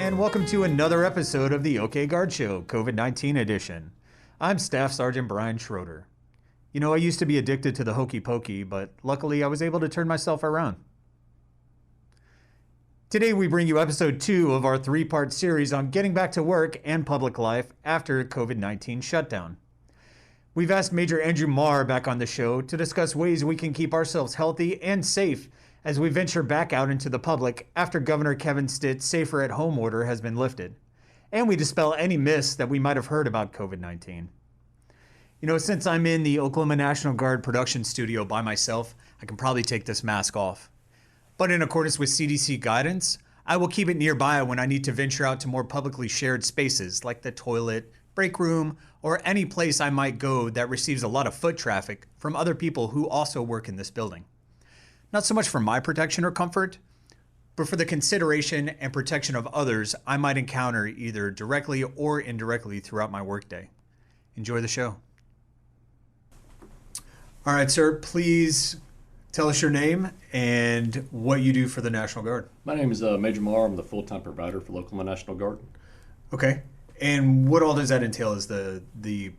and welcome to another episode of the OK Guard Show, COVID-19 edition. I'm Staff Sergeant Brian Schroeder. You know, I used to be addicted to the hokey pokey, but luckily I was able to turn myself around. Today we bring you episode 2 of our 3-part series on getting back to work and public life after COVID-19 shutdown. We've asked Major Andrew Marr back on the show to discuss ways we can keep ourselves healthy and safe as we venture back out into the public after Governor Kevin Stitt's safer at home order has been lifted. And we dispel any myths that we might have heard about COVID-19. You know, since I'm in the Oklahoma National Guard production studio by myself, I can probably take this mask off. But in accordance with CDC guidance, I will keep it nearby when I need to venture out to more publicly shared spaces like the toilet, break room, or any place I might go that receives a lot of foot traffic from other people who also work in this building. Not so much for my protection or comfort, but for the consideration and protection of others I might encounter either directly or indirectly throughout my workday. Enjoy the show. All right, sir, please tell us your name and what you do for the National Guard. My name is Major Marr. I'm the full-time provider for the Oklahoma National Guard. Okay. And what all does that entail as the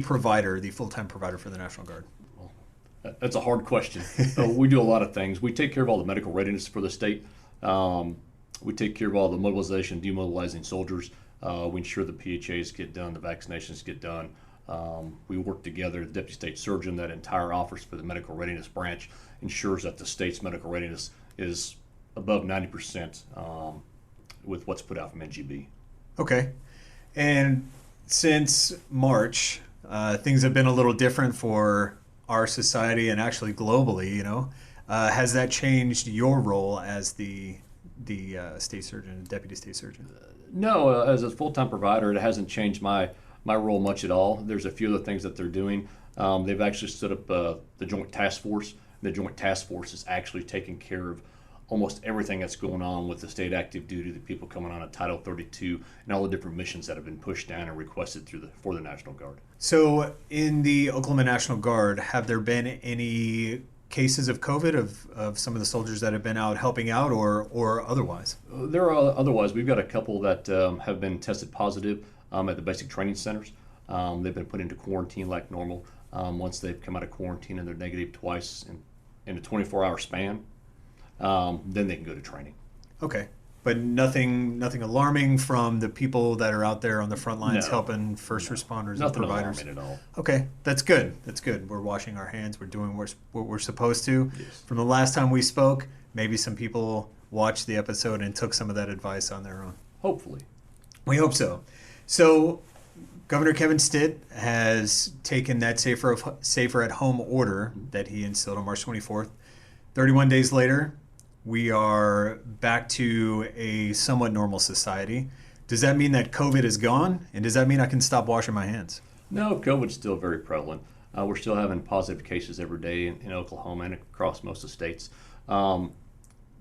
provider, the full-time provider for the National Guard? That's a hard question. We do a lot of things. We take care of all the medical readiness for the state. We take care of all the mobilization, demobilizing soldiers. We ensure the PHAs get done, the vaccinations get done. We work together, the Deputy State Surgeon, that entire office for the medical readiness branch ensures that the state's medical readiness is above 90% with what's put out from NGB. Okay. And since March, things have been a little different for our society and actually globally, you know. Has that changed your role as the state surgeon, deputy state surgeon? No, as a full-time provider, it hasn't changed my role much at all. There's a few other things that they're doing. They've actually stood up the Joint Task Force. The Joint Task Force is actually taking care of almost everything that's going on with the state active duty, the people coming on a Title 32, and all the different missions that have been pushed down and requested for the National Guard. So in the Oklahoma National Guard, have there been any cases of COVID of some of the soldiers that have been out helping out or otherwise? There are otherwise. We've got a couple that have been tested positive at the basic training centers. They've been put into quarantine like normal. Once they've come out of quarantine and they're negative twice in a 24-hour span, then they can go to training. Okay. But nothing alarming from the people that are out there on the front lines helping first responders and providers? Nothing alarming at all. Okay, that's good. That's good. We're washing our hands. We're doing what we're supposed to. Yes. From the last time we spoke, maybe some people watched the episode and took some of that advice on their own. Hopefully. We hope so. So Governor Kevin Stitt has taken that safer at home order that he instilled on March 24th. 31 days later, we are back to a somewhat normal society. Does that mean that COVID is gone? And does that mean I can stop washing my hands? No, COVID's still very prevalent. We're still having positive cases every day in Oklahoma and across most of the states. The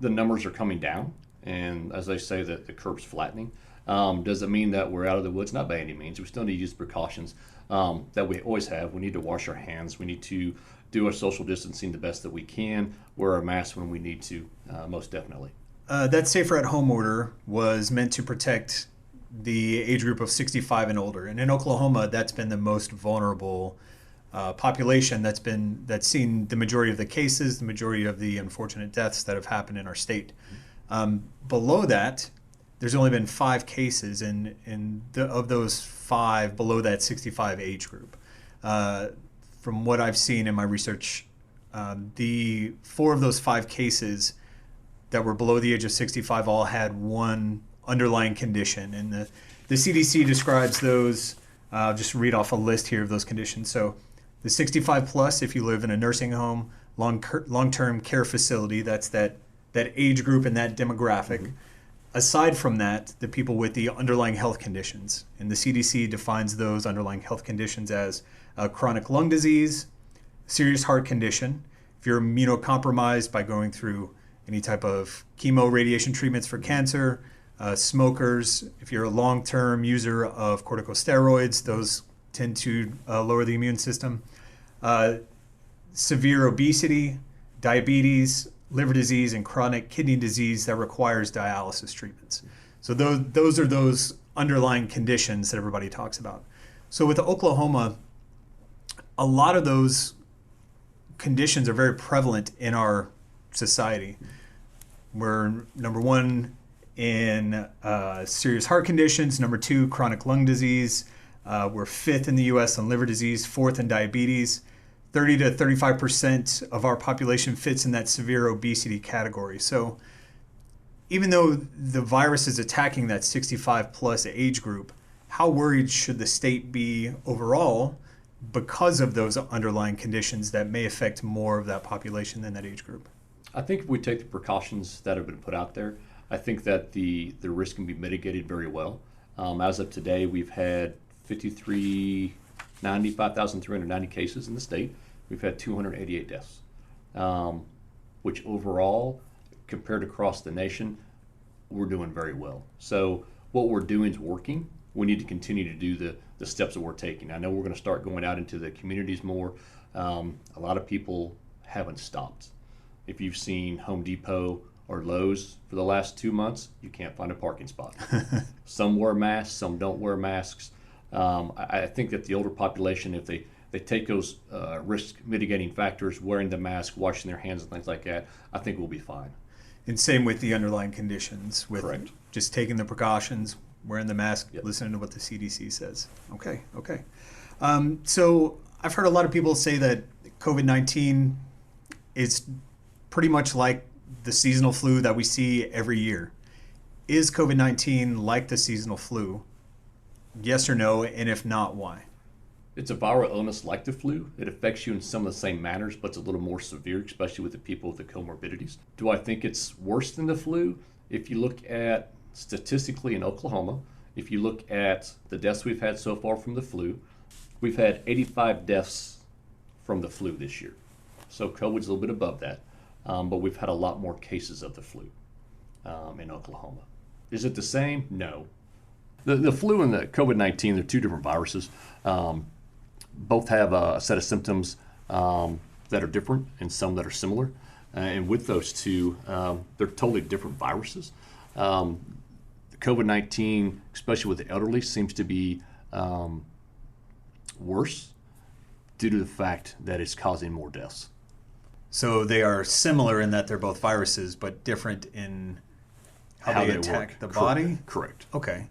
numbers are coming down, and as they say, the curve's flattening. Does it mean that we're out of the woods? Not by any means. We still need to use precautions that we always have. We need to wash our hands. We need to do our social distancing the best that we can, wear our masks when we need to, most definitely. That safer at home order was meant to protect the age group of 65 and older. And in Oklahoma, that's been the most vulnerable population that's seen the majority of the cases, the majority of the unfortunate deaths that have happened in our state. Below that, there's only been 5 cases of those 5 below that 65 age group. From what I've seen in my research, the 4 of those 5 cases that were below the age of 65 all had one underlying condition. And the CDC describes those, I'll just read off a list here of those conditions. So the 65 plus, if you live in a nursing home, long-term care facility, that's that age group and that demographic. Mm-hmm. Aside from that, the people with the underlying health conditions. And the CDC defines those underlying health conditions as chronic lung disease, serious heart condition, if you're immunocompromised by going through any type of chemo radiation treatments for cancer, smokers, if you're a long-term user of corticosteroids, those tend to lower the immune system, severe obesity, diabetes, liver disease, and chronic kidney disease that requires dialysis treatments. So those are those underlying conditions that everybody talks about. So with Oklahoma, a lot of those conditions are very prevalent in our society. We're number one in serious heart conditions, number two, chronic lung disease. We're fifth in the U.S. on liver disease, fourth in diabetes. 30 to 35% of our population fits in that severe obesity category. So even though the virus is attacking that 65 plus age group, how worried should the state be overall because of those underlying conditions that may affect more of that population than that age group? I think if we take the precautions that have been put out there, I think that the risk can be mitigated very well. As of today, we've had 95,390 cases in the state. We've had 288 deaths, which overall, compared across the nation, we're doing very well. So what we're doing is working. We need to continue to do the steps that we're taking. I know we're going to start going out into the communities more. A lot of people haven't stopped. If you've seen Home Depot or Lowe's for the last 2 months, you can't find a parking spot. Some wear masks, some don't wear masks. I think that the older population, if they take those risk mitigating factors, wearing the mask, washing their hands and things like that, I think we'll be fine. And same with the underlying conditions, with Correct. just taking the precautions, wearing the mask, Yep. listening to what the CDC says. Okay. So I've heard a lot of people say that COVID-19 is pretty much like the seasonal flu that we see every year. Is COVID-19 like the seasonal flu? Yes or no? And if not, why? It's a viral illness like the flu. It affects you in some of the same manners, but it's a little more severe, especially with the people with the comorbidities. Do I think it's worse than the flu? If you look at statistically in Oklahoma, if you look at the deaths we've had so far from the flu, we've had 85 deaths from the flu this year. So COVID's a little bit above that, but we've had a lot more cases of the flu in Oklahoma. Is it the same? No. The flu and the COVID-19, they're two different viruses. Both have a set of symptoms that are different and some that are similar. And with those two, they're totally different viruses. COVID-19, especially with the elderly, seems to be worse due to the fact that it's causing more deaths. So they are similar in that they're both viruses, but different in how they attack work. the body? Correct. Okay.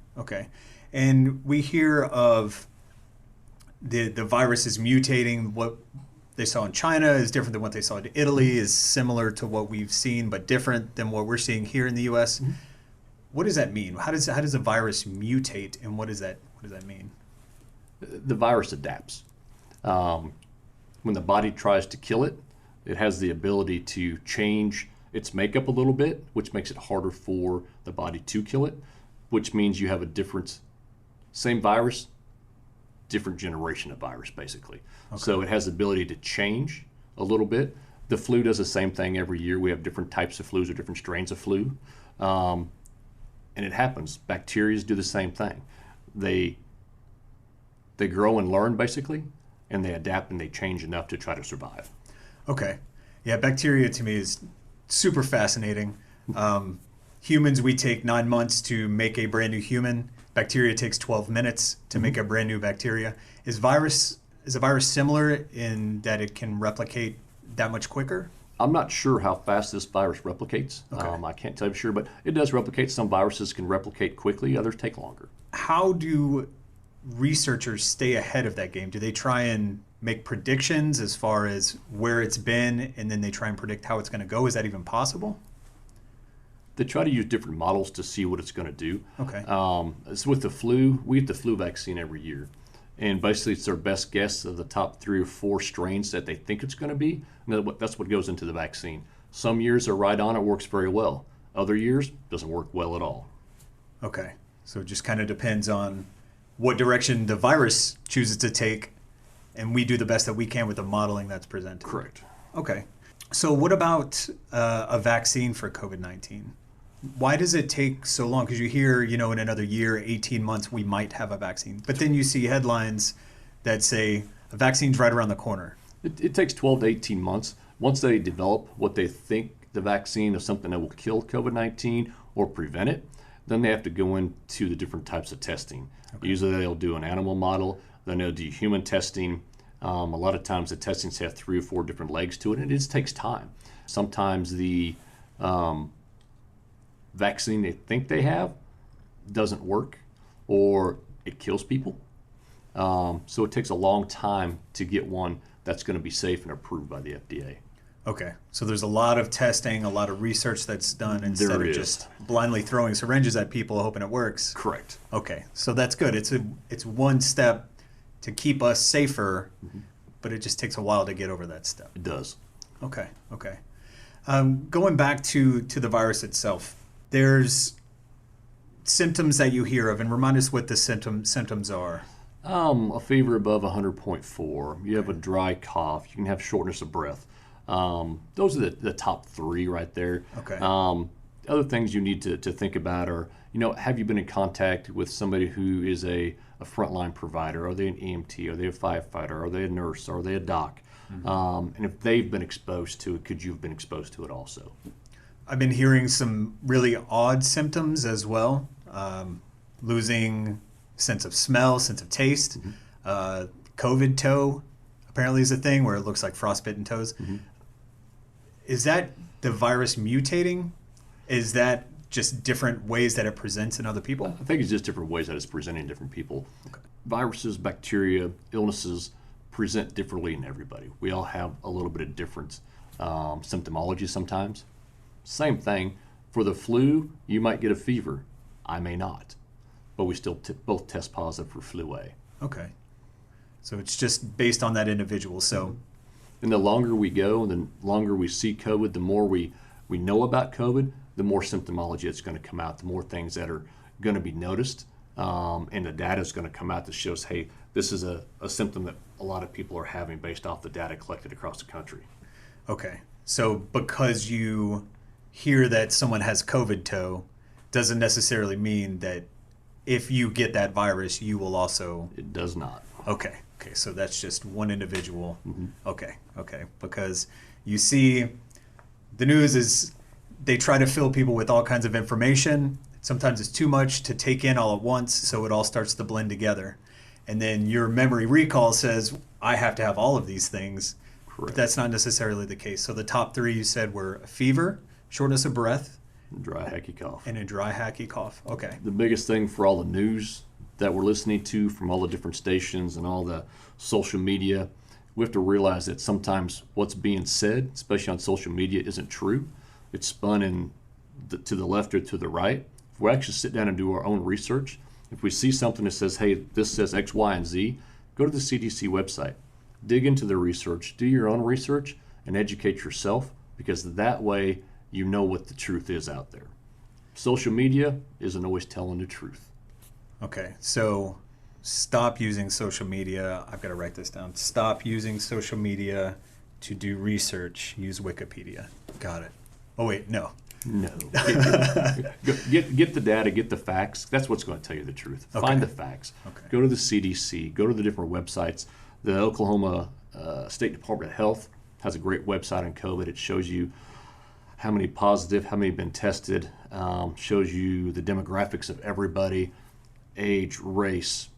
And we hear of the virus is mutating. What they saw in China is different than what they saw in Italy, is similar to what we've seen, but different than what we're seeing here in the U.S. Mm-hmm. What does that mean? How does a virus mutate, and what does that mean? The virus adapts. When the body tries to kill it, it has the ability to change its makeup a little bit, which makes it harder for the body to kill it, which means you have a different, same virus, different generation of virus, basically. Okay. So it has the ability to change a little bit. The flu does the same thing every year. We have different types of flus or different strains of flu. And it happens. Bacteria do the same thing. They grow and learn, basically, and they adapt and they change enough to try to survive. Okay. Yeah, bacteria to me is super fascinating. Humans, we take 9 months to make a brand new human. Bacteria takes 12 minutes to make a brand new bacteria. Is a virus similar in that it can replicate that much quicker? I'm not sure how fast this virus replicates. Okay. I can't tell you for sure, but it does replicate. Some viruses can replicate quickly, others take longer. How do researchers stay ahead of that game? Do they try and make predictions as far as where it's been, and then they try and predict how it's going to go? Is that even possible? They try to use different models to see what it's going to do. Okay. So with the flu, we get the flu vaccine every year. And basically it's their best guess of the top 3 or 4 strains that they think it's going to be. And that's what goes into the vaccine. Some years are right on, it works very well. Other years, doesn't work well at all. Okay. So it just kind of depends on what direction the virus chooses to take, and we do the best that we can with the modeling that's presented. Correct. Okay. So what about a vaccine for COVID-19? Why does it take so long? Because you hear, in another year, 18 months, we might have a vaccine. But then you see headlines that say a vaccine's right around the corner. It takes 12 to 18 months. Once they develop what they think the vaccine is something that will kill COVID-19 or prevent it, Then they have to go into the different types of testing. Okay. Usually they'll do an animal model, then they'll do human testing. A lot of times the testings have 3 or 4 different legs to it, and it just takes time. Sometimes the vaccine they think they have doesn't work, or it kills people. So it takes a long time to get one that's going to be safe and approved by the FDA. Okay, so there's a lot of testing, a lot of research that's done instead of just blindly throwing syringes at people hoping it works. Correct. Okay, so that's good. It's one step to keep us safer, but it just takes a while to get over that step. It does. Okay. Going back to the virus itself, there's symptoms that you hear of, and remind us what the symptoms are. A fever above 100.4. You have a dry cough. You can have shortness of breath. Those are the top 3 right there. Okay. Other things you need to think about are, have you been in contact with somebody who is a frontline provider? Are they an EMT? Are they a firefighter? Are they a nurse? Are they a doc? And if they've been exposed to it, could you have been exposed to it also? I've been hearing some really odd symptoms as well. Losing sense of smell, sense of taste. COVID toe apparently is a thing where it looks like frostbitten toes. Is that the virus mutating? Is that just different ways that it presents in other people? I think it's just different ways that it's presenting in different people. Okay. Viruses, bacteria, illnesses present differently in everybody. We all have a little bit of different symptomology sometimes. Same thing. For the flu, you might get a fever. I may not. But we still both test positive for flu A. Okay. So it's just based on that individual. So, and the longer we go, and the longer we see COVID, the more we know about COVID, the more symptomology that's going to come out, the more things that are going to be noticed, and the data is going to come out that shows, hey, this is a symptom that a lot of people are having based off the data collected across the country. Okay. So because you hear that someone has COVID toe, doesn't necessarily mean that if you get that virus, you will also... It does not. Okay. So that's just one individual. Okay. Because you see, the news is they try to fill people with all kinds of information. Sometimes it's too much to take in all at once, so it all starts to blend together. And then your memory recall says, I have to have all of these things. Correct. But that's not necessarily the case. So the top 3 you said were a fever, shortness of breath, dry, hacky cough. And a dry, hacky cough. Okay. The biggest thing for all the news that we're listening to from all the different stations and all the social media, we have to realize that sometimes what's being said, especially on social media, isn't true. It's spun to the left or to the right. If we actually sit down and do our own research, if we see something that says, hey, this says X, Y, and Z, go to the CDC website, dig into the research, do your own research, and educate yourself, because that way you know what the truth is out there. Social media isn't always telling the truth. Okay, so stop using social media. I've got to write this down. Stop using social media to do research. Use Wikipedia. Got it. Oh, wait, no. No. Get the data, get the facts. That's what's going to tell you the truth. Okay. Find the facts. Okay. Go to the CDC. Go to the different websites. The Oklahoma State Department of Health has a great website on COVID. It shows you how many positive, how many have been tested, shows you the demographics of everybody, age, race,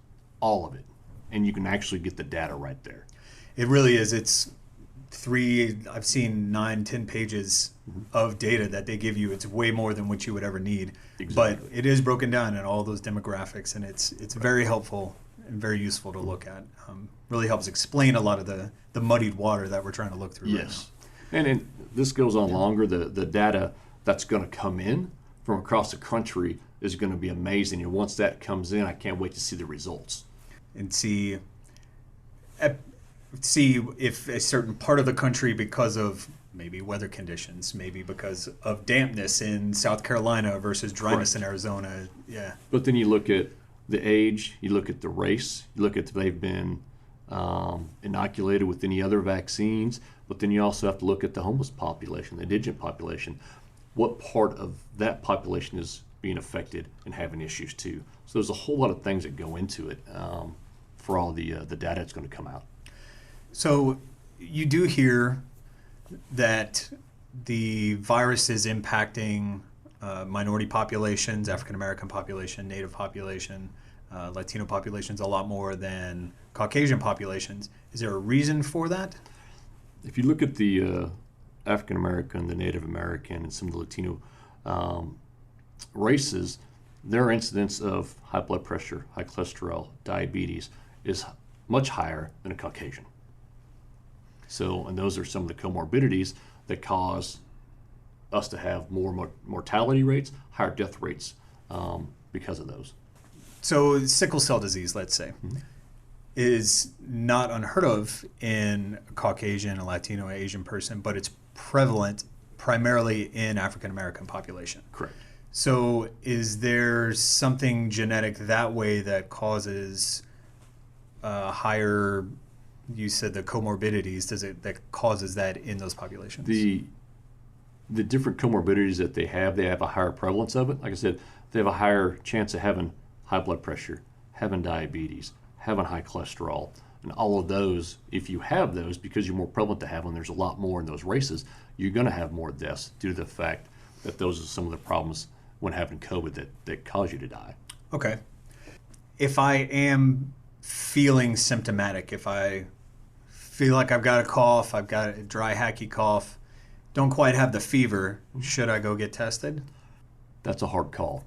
all of it. And you can actually get the data right there. It really is. It's I've seen 9-10 pages of data that they give you. It's way more than what you would ever need. Exactly. But it is broken down in all those demographics, and it's very helpful and very useful to look at. Really helps explain a lot of the muddied water that we're trying to look through. Yes. Right now. And this goes on longer. The data that's going to come in from across the country is going to be amazing. And once that comes in, I can't wait to see the results. And see if a certain part of the country, because of maybe weather conditions, maybe because of dampness in South Carolina versus dryness in Arizona. Yeah. But then you look at the age, you look at the race, you look at if they've been inoculated with any other vaccines, but then you also have to look at the homeless population, the indigent population. What part of that population is being affected and having issues too? So there's a whole lot of things that go into it for all the data that's going to come out. So you do hear that the virus is impacting minority populations, African American population, Native population, Latino populations a lot more than Caucasian populations. Is there a reason for that? If you look at the African American, the Native American, and some of the Latino races, their incidence of high blood pressure, high cholesterol, diabetes is much higher than a Caucasian. So, and those are some of the comorbidities that cause us to have more mortality rates, higher death rates because of those. So sickle cell disease, let's say, is not unheard of in a Caucasian, a Latino, Asian person, but it's prevalent primarily in African American population. Correct. So is there something genetic that way that causes higher, you said the comorbidities, that causes that in those populations? The different comorbidities that they have a higher prevalence of it. Like I said, they have a higher chance of having high blood pressure, having diabetes, having high cholesterol, and all of those. If you have those, because you're more prevalent to have them, there's a lot more in those races, you're going to have more deaths due to the fact that those are some of the problems when having COVID that cause you to die. Okay. If I am feeling symptomatic, if I feel like I've got a cough, I've got a dry, hacky cough, don't quite have the fever, should I go get tested? That's a hard call.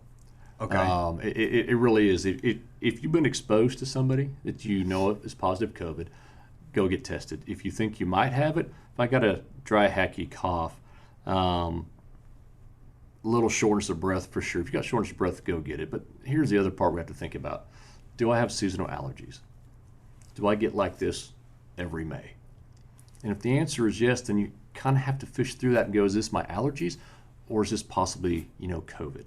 Okay. It really is. If you've been exposed to somebody that you know is positive COVID, go get tested. If you think you might have it, if I got a dry, hacky cough, little shortness of breath for sure. If you got shortness of breath, go get it. But here's the other part we have to think about. Do I have seasonal allergies? Do I get like this every May? And if the answer is yes, then you kind of have to fish through that and go, is this my allergies or is this possibly, COVID?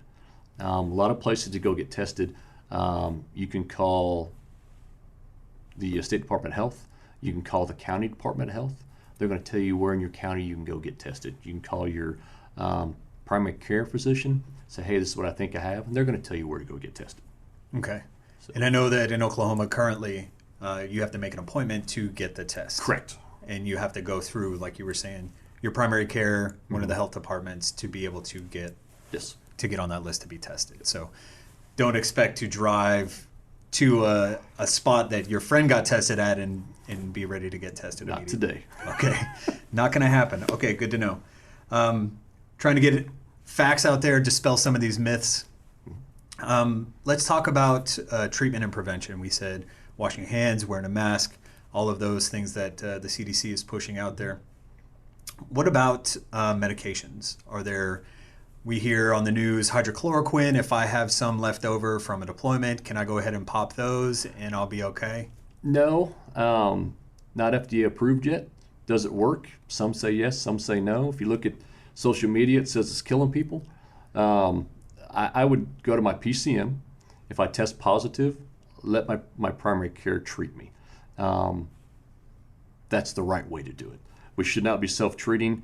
A lot of places to go get tested. You can call the State Department of Health. You can call the County Department of Health. They're going to tell you where in your county you can go get tested. You can call your primary care physician, say, hey, this is what I think I have, and they're going to tell you where to go get tested. Okay. So, and I know that in Oklahoma currently, you have to make an appointment to get the test. Correct. And you have to go through, like you were saying, your primary care, one of the health departments, to be able to get on that list to be tested. So don't expect to drive to a spot that your friend got tested at and be ready to get tested Not immediately. today. Okay. Not going to happen. Okay, good to know. Trying to get facts out there, dispel some of these myths. Let's talk about treatment and prevention. We said washing hands, wearing a mask, all of those things that the CDC is pushing out there. What about medications? We hear on the news hydrochloroquine. If I have some left over from a deployment, can I go ahead and pop those and I'll be okay? No, not FDA approved yet. Does it work? Some say yes, some say no. If you look at social media, it says it's killing people. I would go to my PCM. If I test positive, let my primary care treat me. That's the right way to do it. We should not be self-treating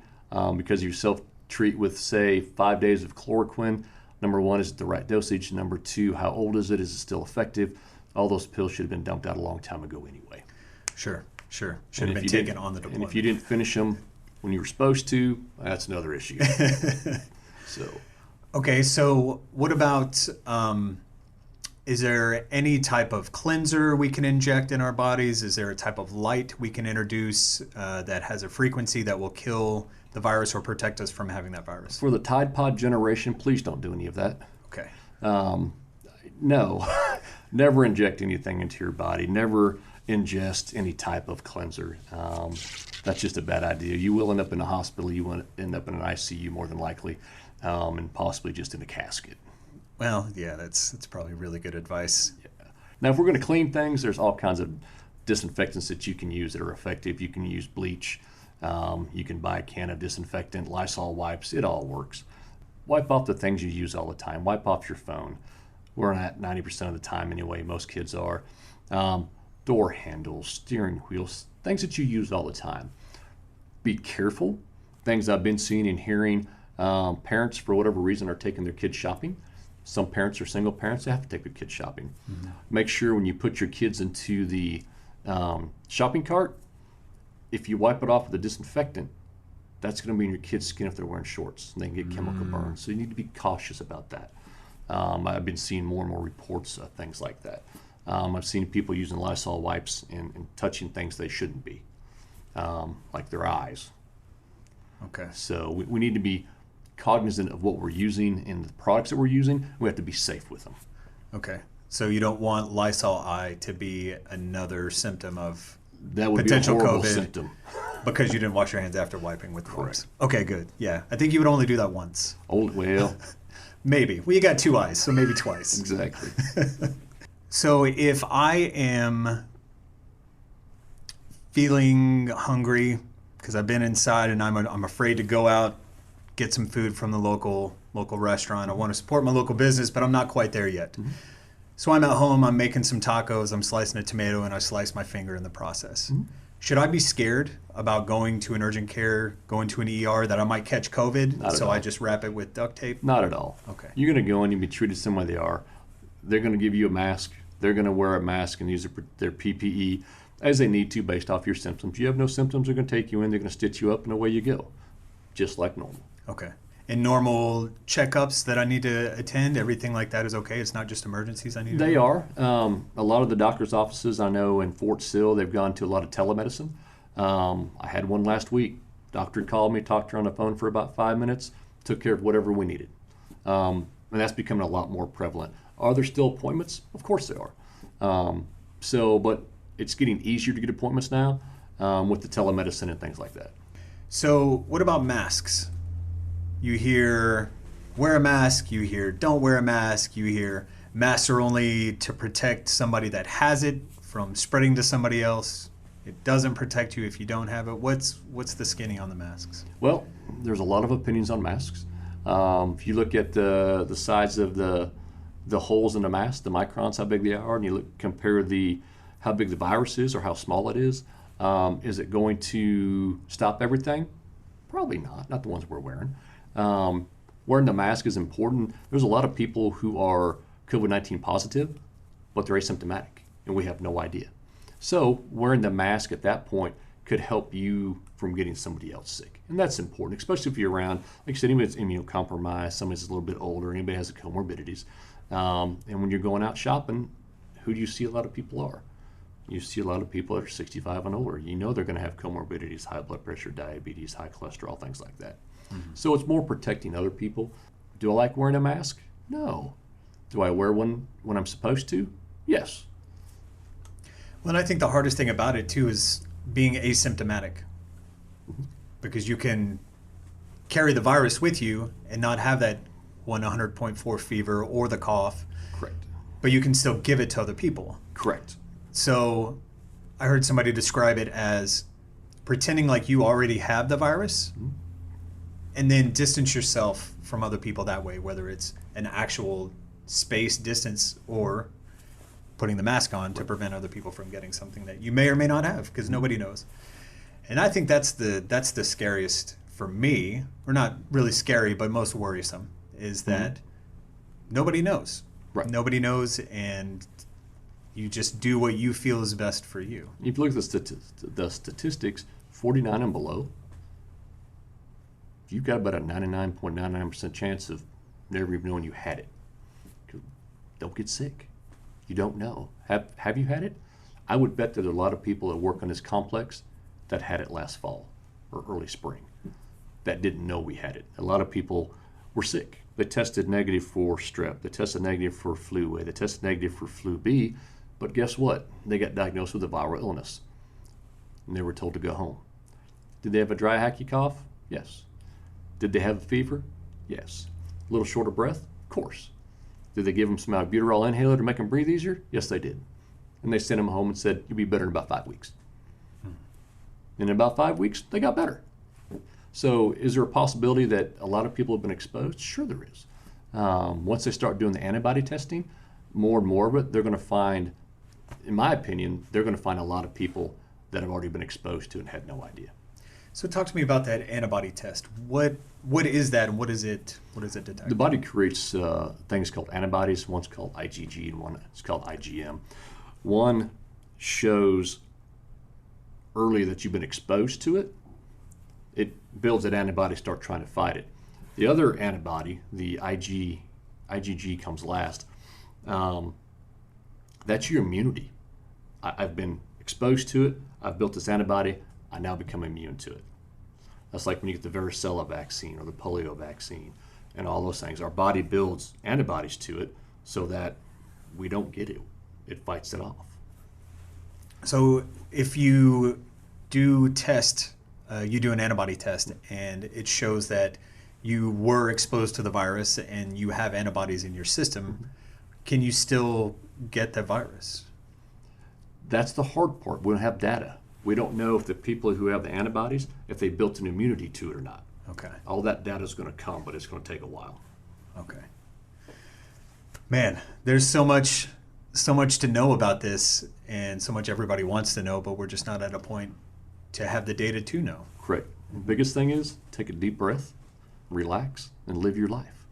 because you self-treat with, say, 5 days of chloroquine. Number one, is it the right dosage? Number two, how old is it? Is it still effective? All those pills should have been dumped out a long time ago anyway. Sure. Should have been taken on the deployment. And if you didn't finish them when you were supposed to, that's another issue. Okay, so what about, is there any type of cleanser we can inject in our bodies? Is there a type of light we can introduce that has a frequency that will kill the virus or protect us from having that virus? For the Tide Pod generation, please don't do any of that. Okay. No, never inject anything into your body. Never ingest any type of cleanser. That's just a bad idea. You will end up in a hospital. You will end up in an ICU more than likely, and possibly just in a casket. Well, yeah, that's probably really good advice. Yeah. Now, if we're going to clean things, there's all kinds of disinfectants that you can use that are effective. You can use bleach. You can buy a can of disinfectant, Lysol wipes. It all works. Wipe off the things you use all the time. Wipe off your phone. We're at 90% of the time anyway. Most kids are. Door handles, steering wheels, things that you use all the time. Be careful. Things I've been seeing and hearing, parents, for whatever reason, are taking their kids shopping. Some parents are single parents. They have to take their kids shopping. Mm-hmm. Make sure when you put your kids into the shopping cart, if you wipe it off with a disinfectant, that's going to be in your kid's skin if they're wearing shorts. And they can get chemical burns. So you need to be cautious about that. I've been seeing more and more reports of things like that. I've seen people using Lysol wipes and touching things they shouldn't be, like their eyes. Okay. So we need to be cognizant of what we're using and the products that we're using. We have to be safe with them. Okay. So you don't want Lysol eye to be another symptom of that would potential be a horrible COVID symptom. because you didn't wash your hands after wiping with the wipes. Okay, good. Yeah. I think you would only do that once. Oh, well. Maybe. Well, you got two eyes, so maybe twice. Exactly. So if I am feeling hungry because I've been inside and I'm afraid to go out, get some food from the local restaurant. I want to support my local business, but I'm not quite there yet. Mm-hmm. So I'm at home, I'm making some tacos, I'm slicing a tomato, and I slice my finger in the process. Mm-hmm. Should I be scared about going to an urgent care, going to an ER, that I might catch COVID, so I just wrap it with duct tape? Not at all. Okay. You're going to go in and be treated the way they are. They're going to give you a mask. They're going to wear a mask and use their PPE as they need to based off your symptoms. You have no symptoms, they're going to take you in, they're going to stitch you up, and away you go, just like normal. Okay. And normal checkups that I need to attend, everything like that is okay? It's not just emergencies I need to do? They are. A lot of the doctor's offices I know in Fort Sill, they've gone to a lot of telemedicine. I had one last week. Doctor called me, talked to her on the phone for about 5 minutes, took care of whatever we needed. And that's becoming a lot more prevalent. Are there still appointments? Of course there are. But it's getting easier to get appointments now with the telemedicine and things like that. So what about masks? You hear wear a mask, you hear don't wear a mask, you hear masks are only to protect somebody that has it from spreading to somebody else. It doesn't protect you if you don't have it. What's the skinny on the masks? Well, there's a lot of opinions on masks. If you look at the size of the holes in the mask, the microns, how big they are, and you compare how big the virus is or how small it is it going to stop everything? Probably not the ones we're wearing. Wearing the mask is important. There's a lot of people who are COVID-19 positive, but they're asymptomatic, and we have no idea. So wearing the mask at that point could help you from getting somebody else sick. And that's important, especially if you're around, like I said, anybody that's immunocompromised, somebody that's a little bit older, anybody has comorbidities. And when you're going out shopping, who do you see a lot of people are? You see a lot of people that are 65 and older. You know they're going to have comorbidities, high blood pressure, diabetes, high cholesterol, things like that. Mm-hmm. So it's more protecting other people. Do I like wearing a mask? No. Do I wear one when I'm supposed to? Yes. Well, and I think the hardest thing about it, too, is being asymptomatic. Mm-hmm. Because you can carry the virus with you and not have that 100.4 fever or the cough. Correct. But you can still give it to other people. Correct. So I heard somebody describe it as pretending like you already have the virus, mm-hmm. and then distance yourself from other people that way, whether it's an actual space distance or putting the mask on to prevent other people from getting something that you may or may not have, because nobody knows. And I think that's the scariest for me, or not really scary, but most worrisome, is that nobody knows. Right. Nobody knows, and you just do what you feel is best for you. If you look at the statistics, 49 and below, you've got about a 99.99% chance of never even knowing you had it. Don't get sick. You don't know. Have you had it? I would bet that there are a lot of people that work on this complex that had it last fall or early spring that didn't know we had it. A lot of people were sick. They tested negative for strep. They tested negative for flu A. They tested negative for flu B. But guess what? They got diagnosed with a viral illness. And they were told to go home. Did they have a dry, hacky cough? Yes. Did they have a fever? Yes. A little short of breath? Of course. Did they give them some albuterol inhaler to make them breathe easier? Yes, they did. And they sent them home and said, you'll be better in about 5 weeks. And in about 5 weeks, they got better. So is there a possibility that a lot of people have been exposed? Sure there is. Once they start doing the antibody testing, more and more of it, they're going to find, in my opinion, they're going to find a lot of people that have already been exposed to and had no idea. So talk to me about that antibody test. What is that, and what does it detect? The body creates things called antibodies. One's called IgG and one is called IgM. One shows early that you've been exposed to it, it builds that antibody, start trying to fight it. The other antibody, the IgG comes last. That's your immunity. I've been exposed to it. I've built this antibody. I now become immune to it. That's like when you get the varicella vaccine or the polio vaccine and all those things. Our body builds antibodies to it so that we don't get it. It fights it off. So if you do test, you do an antibody test, and it shows that you were exposed to the virus and you have antibodies in your system, can you still get the virus? That's the hard part. We don't have data. We don't know if the people who have the antibodies, if they built an immunity to it or not. Okay. All that data is going to come, but it's going to take a while. Okay. Man, there's so much to know about this, and so much everybody wants to know, but we're just not at a point to have the data to know. Correct. The biggest thing is take a deep breath, relax, and live your life.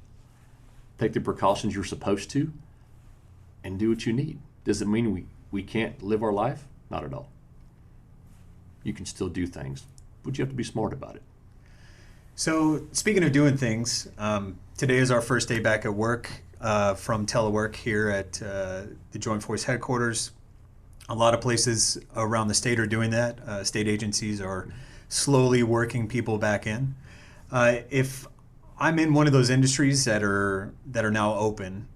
Take the precautions you're supposed to, and do what you need. Does it mean we can't live our life? Not at all. You can still do things, but you have to be smart about it. So speaking of doing things, today is our first day back at work from telework here at the Joint Force headquarters. A lot of places around the state are doing that. State agencies are slowly working people back in. If I'm in one of those industries that are now open,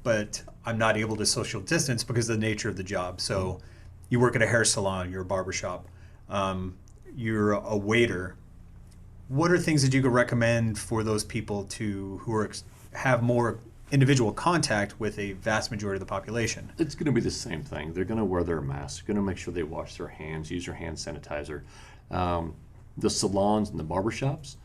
but I'm not able to social distance because of the nature of the job. So you work at a hair salon, you're a barbershop, you're a waiter. What are things that you could recommend for those people who have more individual contact with a vast majority of the population? It's going to be the same thing. They're going to wear their masks. They're going to make sure they wash their hands, use their hand sanitizer. The salons and the barbershops,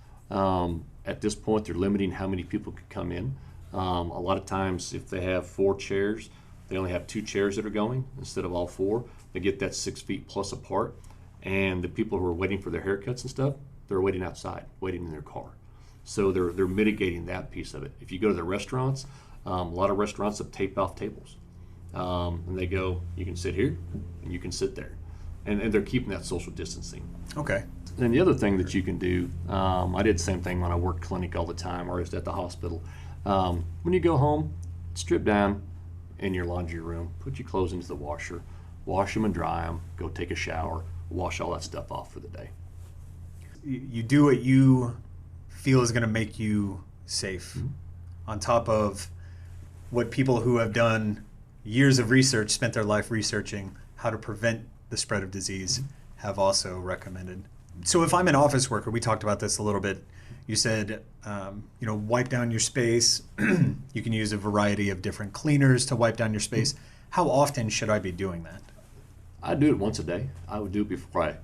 at this point, they're limiting how many people could come in. A lot of times, if they have 4 chairs, they only have 2 chairs that are going instead of all 4. They get that 6 feet plus apart. And the people who are waiting for their haircuts and stuff, they're waiting outside, waiting in their car. So they're mitigating that piece of it. If you go to the restaurants, a lot of restaurants have taped off tables. And they go, you can sit here and you can sit there. And they're keeping that social distancing. Okay. And the other thing that you can do, I did the same thing when I worked clinic all the time or I was at the hospital. When you go home, strip down in your laundry room, put your clothes into the washer, wash them and dry them, go take a shower, wash all that stuff off for the day. You do what you feel is going to make you safe, on top of what people who have done years of research, spent their life researching how to prevent the spread of disease, have also recommended. So if I'm an office worker, we talked about this a little bit. You said, wipe down your space. You can use a variety of different cleaners to wipe down your space. How often should I be doing that? I do it once a day. I would do it before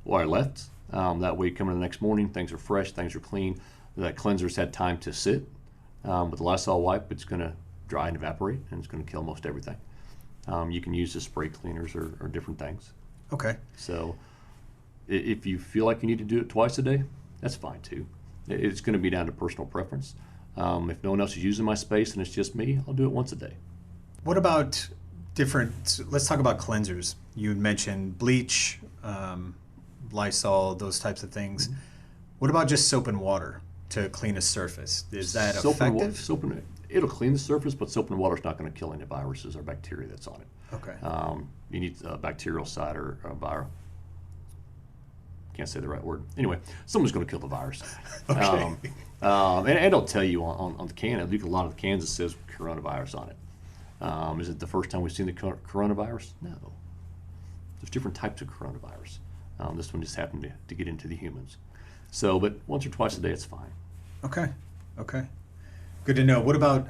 I left. That way, coming the next morning, things are fresh, things are clean. That cleanser's had time to sit. With the Lysol wipe, it's going to dry and evaporate, and it's going to kill most everything. You can use the spray cleaners or different things. Okay. So if you feel like you need to do it twice a day, that's fine too. It's going to be down to personal preference. If no one else is using my space and it's just me, I'll do it once a day. What about let's talk about cleansers. You had mentioned bleach, Lysol, those types of things. What about just soap and water to clean a surface? Is that effective? It'll clean the surface, but soap and water is not going to kill any viruses or bacteria that's on it. Okay. You need a bacterial side or a viral. Can't say the right word. Anyway, someone's going to kill the virus. Okay. And it'll tell you on the can. I think a lot of the cans it says coronavirus on it. Is it the first time we've seen the coronavirus? No. There's different types of coronavirus. This one just happened to get into the humans. So, but once or twice a day, it's fine. Okay. Good to know. What about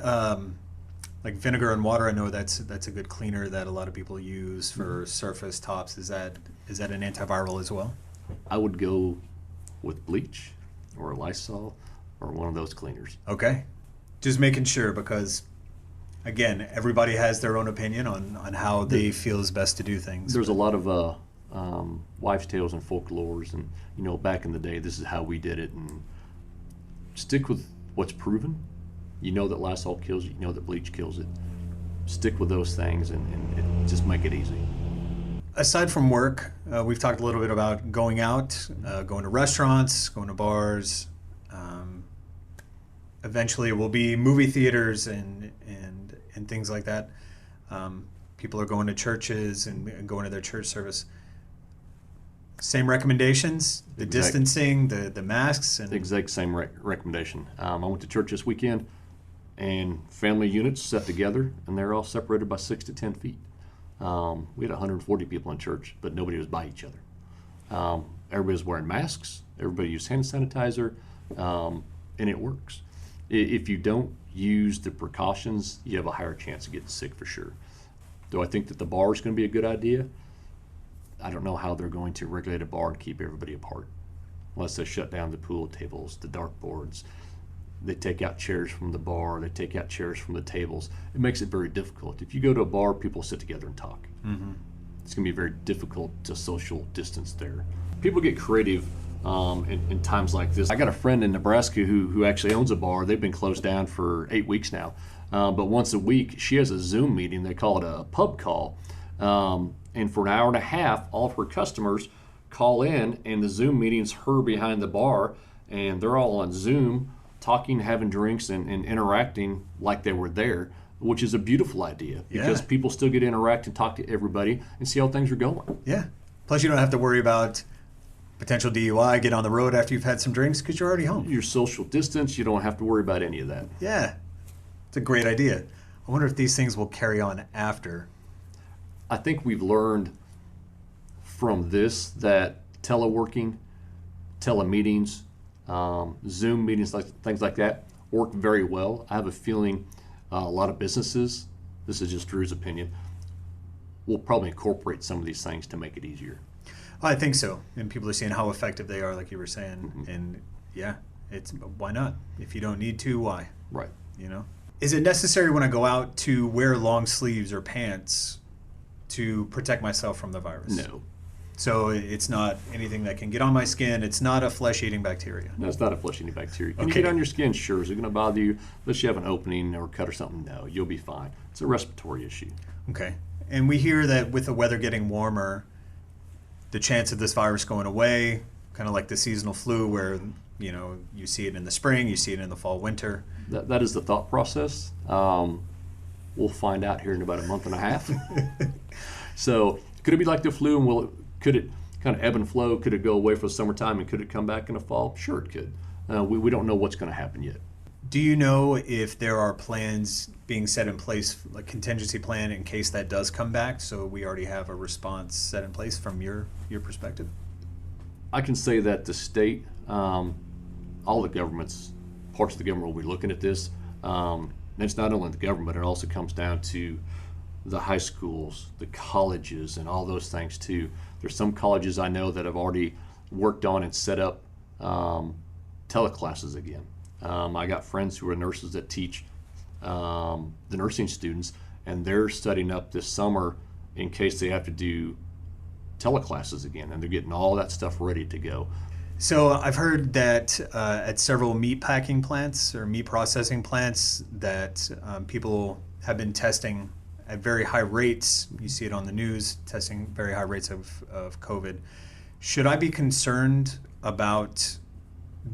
like vinegar and water? I know that's a good cleaner that a lot of people use for surface tops. Is that an antiviral as well? I would go with bleach or a Lysol or one of those cleaners. Okay. Just making sure, because again, everybody has their own opinion on how they feel is best to do things. There's a lot of wives' tales and folklores, and back in the day, this is how we did it. And stick with what's proven. You know that Lysol kills it. You know that bleach kills it. Stick with those things and just make it easy. Aside from work, we've talked a little bit about going out, going to restaurants, going to bars. Eventually, it will be movie theaters and things like that. People are going to churches and going to their church service. Same recommendations, the distancing, the masks. And the exact same recommendation. I went to church this weekend, and family units sat together, and they're all separated by 6 to 10 feet. We had 140 people in church, but nobody was by each other. Everybody was wearing masks. Everybody used hand sanitizer, and it works. If you don't use the precautions, you have a higher chance of getting sick for sure. Do I think that the bar is going to be a good idea? I don't know how they're going to regulate a bar and keep everybody apart, unless they shut down the pool tables, the dartboards. They take out chairs from the bar. They take out chairs from the tables. It makes it very difficult. If you go to a bar, people sit together and talk. Mm-hmm. It's going to be very difficult to social distance there. People get creative in times like this. I got a friend in Nebraska who actually owns a bar. They've been closed down for 8 weeks now. But once a week, she has a Zoom meeting. They call it a pub call. And for an hour and a half, all of her customers call in, and the Zoom meeting's her behind the bar, and they're all on Zoom talking, having drinks, and interacting like they were there, which is a beautiful idea because people still get to interact and talk to everybody and see how things are going. Yeah. Plus, you don't have to worry about potential DUI, get on the road after you've had some drinks because you're already home. Your social distance, you don't have to worry about any of that. Yeah. It's a great idea. I wonder if these things will carry on after. I think we've learned from this that teleworking, telemeetings, Zoom meetings, things like that, work very well. I have a feeling a lot of businesses, this is just Drew's opinion, will probably incorporate some of these things to make it easier. I think so. And people are seeing how effective they are, like you were saying. Mm-hmm. And why not? If you don't need to, why? Right. You know? Is it necessary when I go out to wear long sleeves or pants to protect myself from the virus? No. So it's not anything that can get on my skin. It's not a flesh-eating bacteria. No, it's not a flesh-eating bacteria. Can you get on your skin? Sure. Is it going to bother you? Unless you have an opening or cut or something? No, you'll be fine. It's a respiratory issue. Okay. And we hear that with the weather getting warmer, the chance of this virus going away, kind of like the seasonal flu where, you see it in the spring, you see it in the fall, winter. That is the thought process. We'll find out here in about a month and a half. So could it be like the flu, and could it kind of ebb and flow? Could it go away for the summertime, and could it come back in the fall? Sure, it could. We don't know what's going to happen yet. Do you know if there are plans being set in place, like contingency plan in case that does come back, so we already have a response set in place from your perspective? I can say that the state, all the governments, parts of the government will be looking at this. And it's not only the government, it also comes down to the high schools, the colleges, and all those things too. There's some colleges I know that have already worked on and set up teleclasses again. I got friends who are nurses that teach the nursing students, and they're studying up this summer in case they have to do teleclasses again, and they're getting all that stuff ready to go. So I've heard that at several meat packing plants or meat processing plants that people have been testing at very high rates. You see it on the news, testing very high rates of COVID. Should I be concerned about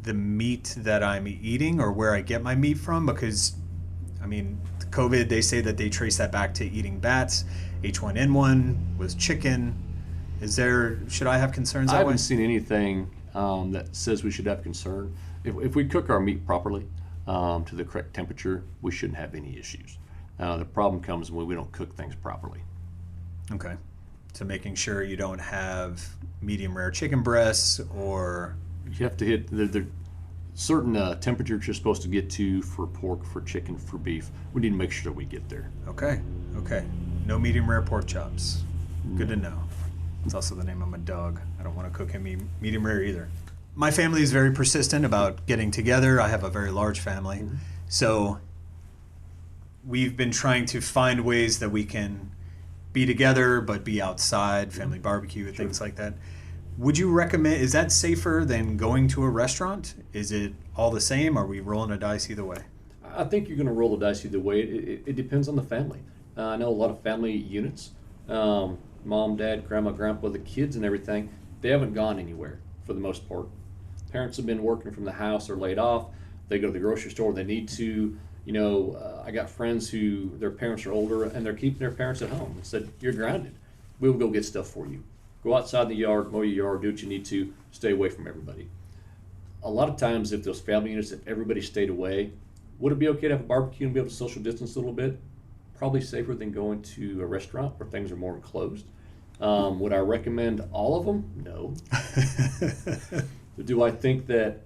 the meat that I'm eating or where I get my meat from? Because, COVID, they say that they trace that back to eating bats. H1N1 was chicken. Should I have concerns that way? I haven't seen anything that says we should have concern. If we cook our meat properly to the correct temperature, we shouldn't have any issues. The problem comes when we don't cook things properly. Okay. So making sure you don't have medium rare chicken breasts or... You have to hit the certain temperatures you're supposed to get to for pork, for chicken, for beef. We need to make sure that we get there. Okay. No medium rare pork chops. Good to know. It's also the name of my dog. I don't want to cook him medium rare either. My family is very persistent about getting together. I have a very large family. Mm-hmm. So we've been trying to find ways that we can be together but be outside, family barbecue, and things like that. Would you recommend, is that safer than going to a restaurant? Is it all the same? Are we rolling a dice either way? I think you're going to roll the dice either way. It depends on the family. I know a lot of family units. mom, dad, grandma, grandpa, the kids and everything, they haven't gone anywhere for the most part. Parents have been working from the house or laid off. They go to the grocery store. They need to, I got friends who their parents are older and they're keeping their parents at home and said, you're grounded. We will go get stuff for you. Go outside the yard, mow your yard, do what you need to, stay away from everybody. A lot of times if those family units, if everybody stayed away, would it be okay to have a barbecue and be able to social distance a little bit? Probably safer than going to a restaurant where things are more enclosed. Would I recommend all of them? No. Do I think that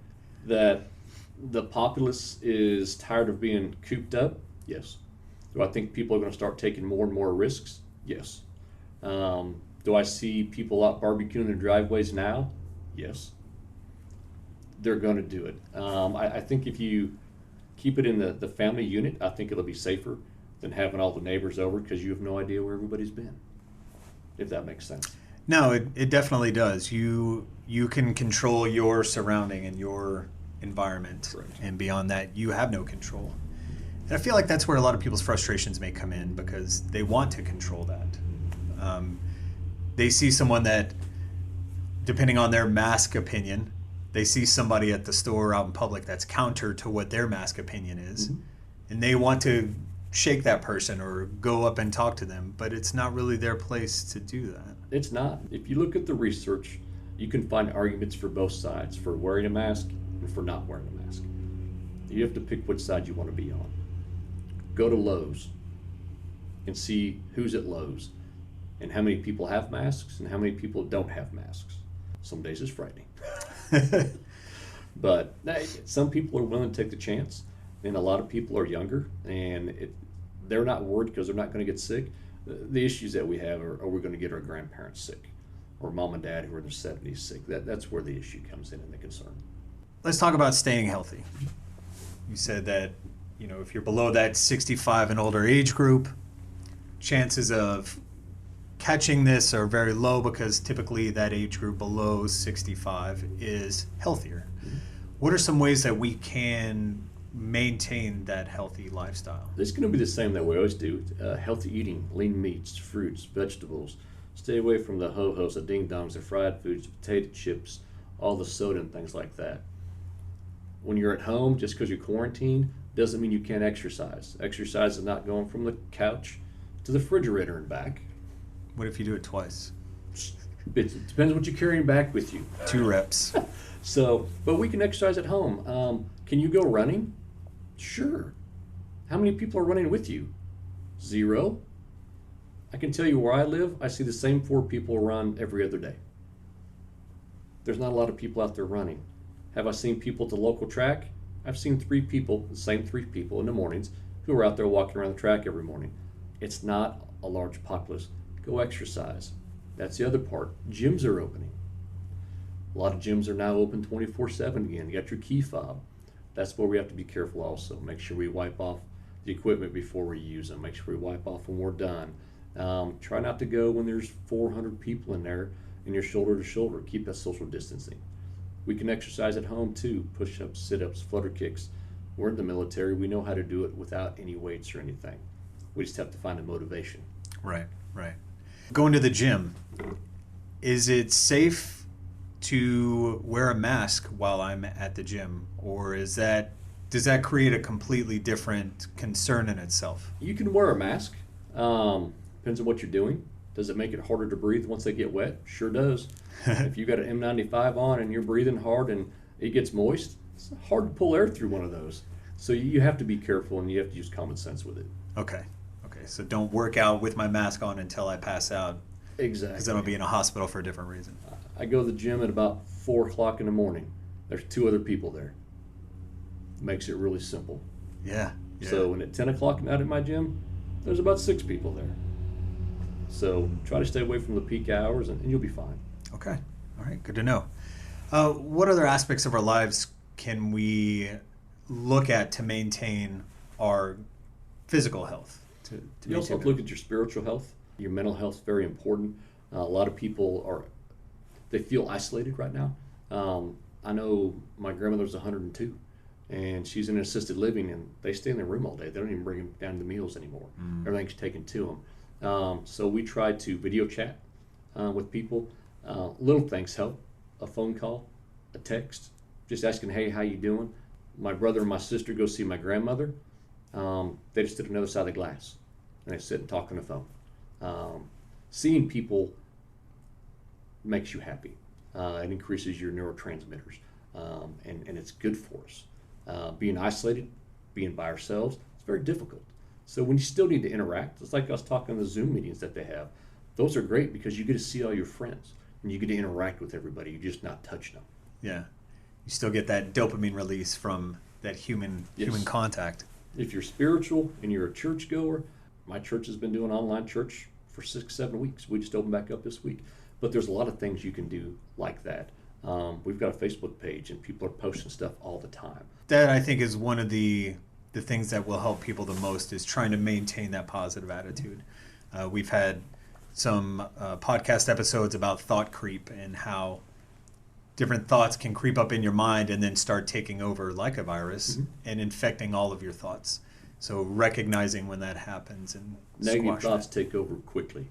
the populace is tired of being cooped up? Yes. Do I think people are going to start taking more and more risks? Yes. Do I see people out barbecuing in their driveways now? Yes. They're going to do it. I think if you keep it in the family unit, I think it'll be safer than having all the neighbors over because you have no idea where everybody's been, if that makes sense. No, it definitely does. You can control your surrounding and your environment. Correct. And beyond that, you have no control. And I feel like that's where a lot of people's frustrations may come in because they want to control that. They see someone that, depending on their mask opinion, they see somebody at the store out in public that's counter to what their mask opinion is, mm-hmm. and they want to shake that person or go up and talk to them, but it's not really their place to do that. It's not. If you look at the research, you can find arguments for both sides, for wearing a mask and for not wearing a mask. You have to pick which side you want to be on. Go to Lowe's and see who's at Lowe's and how many people have masks and how many people don't have masks. Some days it's frightening. But some people are willing to take the chance, and a lot of people are younger, and they're not worried because they're not going to get sick. The issues that we have are we going to get our grandparents sick, or mom and dad who are in their 70s sick? That's where the issue comes in and the concern. Let's talk about staying healthy. You said that, if you're below that 65 and older age group, chances of catching this are very low because typically that age group below 65 is healthier. Mm-hmm. What are some ways that we can maintain that healthy lifestyle? It's going to be the same that we always do. Healthy eating, lean meats, fruits, vegetables. Stay away from the ho-hos, the ding-dongs, the fried foods, potato chips, all the soda and things like that. When you're at home, just because you're quarantined, doesn't mean you can't exercise. Exercise is not going from the couch to the refrigerator and back. What if you do it twice? It depends what you're carrying back with you. 2 reps. But we can exercise at home. Can you go running? Sure. How many people are running with you? 0. I can tell you where I live, I see the same 4 people run every other day. There's not a lot of people out there running. Have I seen people at the local track? I've seen 3 people, the same 3 people in the mornings, who are out there walking around the track every morning. It's not a large populace. Go exercise. That's the other part. Gyms are opening. A lot of gyms are now open 24/7 again. You got your key fob. That's where we have to be careful also. Make sure we wipe off the equipment before we use them. Make sure we wipe off when we're done. Try not to go when there's 400 people in there and you're shoulder to shoulder. Keep that social distancing. We can exercise at home too. Push-ups, sit-ups, flutter kicks. We're in the military. We know how to do it without any weights or anything. We just have to find a motivation. Right. Going to the gym, is it safe to wear a mask while I'm at the gym, or does that create a completely different concern in itself? You can wear a mask. Depends on what you're doing. Does it make it harder to breathe once they get wet? Sure does. If you got an N95 on and you're breathing hard and it gets moist, it's hard to pull air through one of those. So you have to be careful and you have to use common sense with it. Okay. So don't work out with my mask on until I pass out. Exactly. Because then I'll be in a hospital for a different reason. I go to the gym at about 4 o'clock in the morning. There's 2 other people there. Makes it really simple. Yeah. So when at 10 o'clock at my gym, there's about 6 people there. So try to stay away from the peak hours and you'll be fine. Okay. All right. Good to know. What other aspects of our lives can we look at to maintain our physical health? You also have to look at your spiritual health. Your mental health is very important. A lot of people they feel isolated right now. I know my grandmother's 102, and she's in assisted living, and they stay in their room all day. They don't even bring them down to meals anymore. Everything's taken to them. So we try to video chat with people. Little things help. A phone call, a text, just asking, hey, how you doing? My brother and my sister go see my grandmother. They just stood on the other side of the glass, and they sit and talk on the phone. Seeing people makes you happy. It increases your neurotransmitters, and it's good for us. Being isolated, being by ourselves, it's very difficult. So when you still need to interact, it's like us talking the Zoom meetings that they have. Those are great because you get to see all your friends and you get to interact with everybody. You're just not touching them. Yeah. You still get that dopamine release from that human contact. If you're spiritual and you're a churchgoer, my church has been doing online church for 6-7 weeks. We just opened back up this week. But there's a lot of things you can do like that. We've got a Facebook page and people are posting stuff all the time. That, I think, is one of the things that will help people the most, is trying to maintain that positive attitude. We've had some podcast episodes about thought creep and how different thoughts can creep up in your mind and then start taking over like a virus and infecting all of your thoughts. So recognizing when that happens and negative thoughts take over quickly,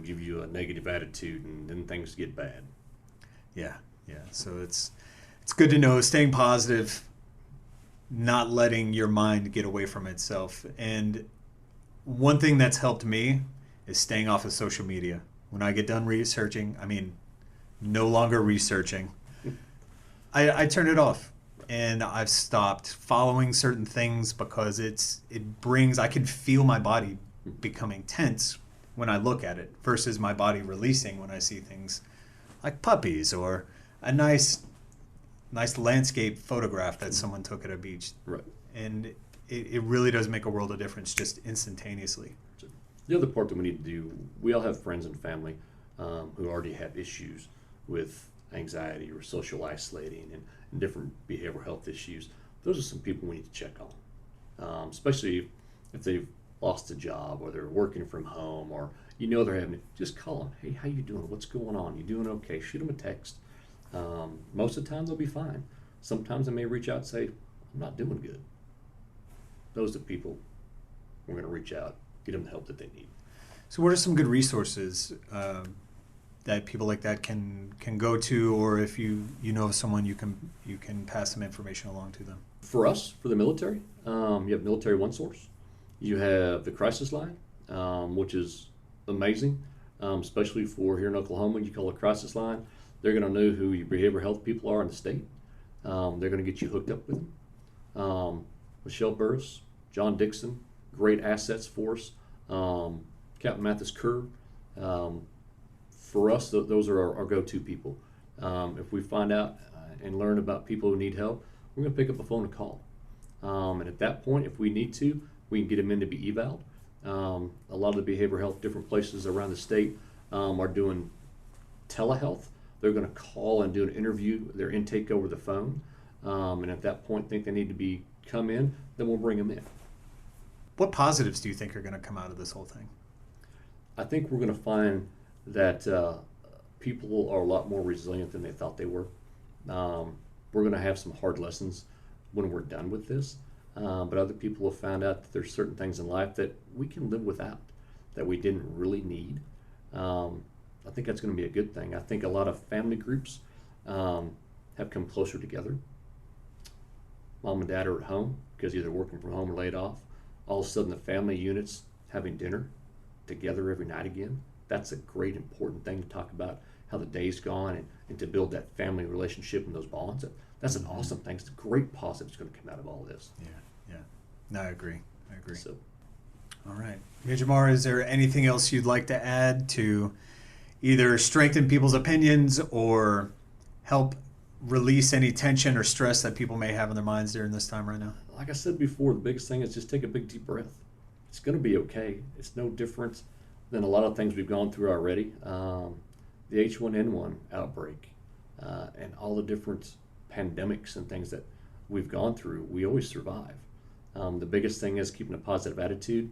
give you a negative attitude, and then things get bad. Yeah. So it's good to know, staying positive, not letting your mind get away from itself. And one thing that's helped me is staying off of social media. When I get done researching, no longer researching, I turn it off. And I've stopped following certain things because I can feel my body becoming tense when I look at it versus my body releasing when I see things like puppies or a nice landscape photograph that someone took at a beach. Right. And it really does make a world of difference just instantaneously. The other part that we need to do, we all have friends and family who already have issues with anxiety or social isolating and different behavioral health issues. Those are some people we need to check on, especially if they've lost a job or they're working from home, or they're having it. Just call them. Hey, how you doing? What's going on? You doing okay? Shoot them a text. Most of the time they'll be fine. Sometimes they may reach out and say, I'm not doing good. Those are the people we're going to reach out, get them the help that they need. So what are some good resources that people like that can go to, or if you know of someone, you can pass some information along to them? For us, for the military, you have Military One Source. You have the Crisis Line, which is amazing, especially for here in Oklahoma. You call a crisis line, they're going to know who your behavioral health people are in the state. They're going to get you hooked up with them. Michelle Burris, John Dixon, great assets for us. Captain Mathis Kerr. For us, those are our go-to people. If we find out and learn about people who need help, we're going to pick up a phone and call. And at that point, if we need to, we can get them in to be eval'd. A lot of the behavioral health, different places around the state are doing telehealth. They're going to call and do an interview, their intake over the phone. And at that point, think they need to come in, then we'll bring them in. What positives do you think are going to come out of this whole thing? I think we're going to find that people are a lot more resilient than they thought they were. We're going to have some hard lessons when we're done with this. But other people have found out that there's certain things in life that we can live without, that we didn't really need. I think that's going to be a good thing. I think a lot of family groups have come closer together. Mom and dad are at home because either working from home or laid off. All of a sudden the family unit's having dinner together every night again. That's a great important thing to talk about, how the day's gone and to build that family relationship and those bonds. That's an awesome thing. It's a great positive that's going to come out of all this. Yeah. No, I agree. So, all right. Major Marr, is there anything else you'd like to add to either strengthen people's opinions or help release any tension or stress that people may have in their minds during this time right now? Like I said before, the biggest thing is just take a big deep breath. It's going to be okay. It's no different than a lot of things we've gone through already. The H1N1 outbreak and all the different pandemics and things that we've gone through, we always survive. The biggest thing is keeping a positive attitude,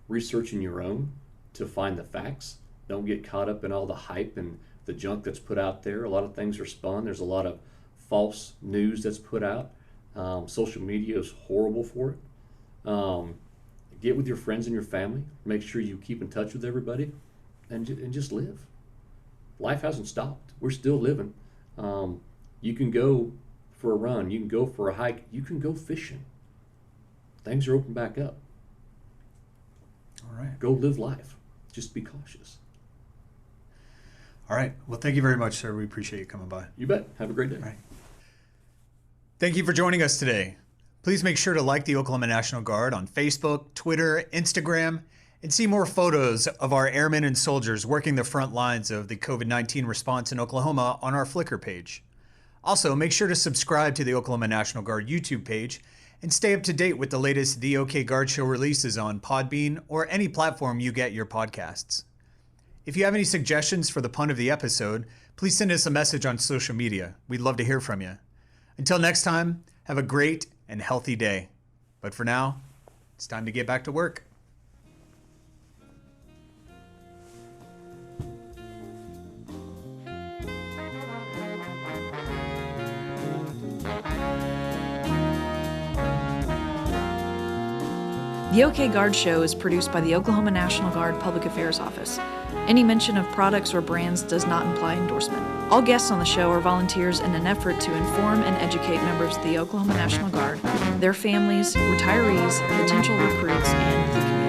researching your own to find the facts. Don't get caught up in all the hype and the junk that's put out there. A lot of things are spun. There's a lot of false news that's put out. Social media is horrible for it. Get with your friends and your family. Make sure you keep in touch with everybody and just live. life hasn't stopped. We're still living. You can go for a run. You can go for a hike. You can go fishing. Things are open back up. All right. Go live life. Just be cautious. All right. Well, thank you very much, sir. We appreciate you coming by. You bet. Have a great day. All right. Thank you for joining us today. Please make sure to like the Oklahoma National Guard on Facebook, Twitter, Instagram, and see more photos of our airmen and soldiers working the front lines of the COVID-19 response in Oklahoma on our Flickr page. Also, make sure to subscribe to the Oklahoma National Guard YouTube page and stay up to date with the latest The OK Guard Show releases on Podbean or any platform you get your podcasts. If you have any suggestions for the pun of the episode, please send us a message on social media. We'd love to hear from you. Until next time, have a great and healthy day. But for now, it's time to get back to work. The OK Guard Show is produced by the Oklahoma National Guard Public Affairs Office. Any mention of products or brands does not imply endorsement. All guests on the show are volunteers in an effort to inform and educate members of the Oklahoma National Guard, their families, retirees, potential recruits, and the community.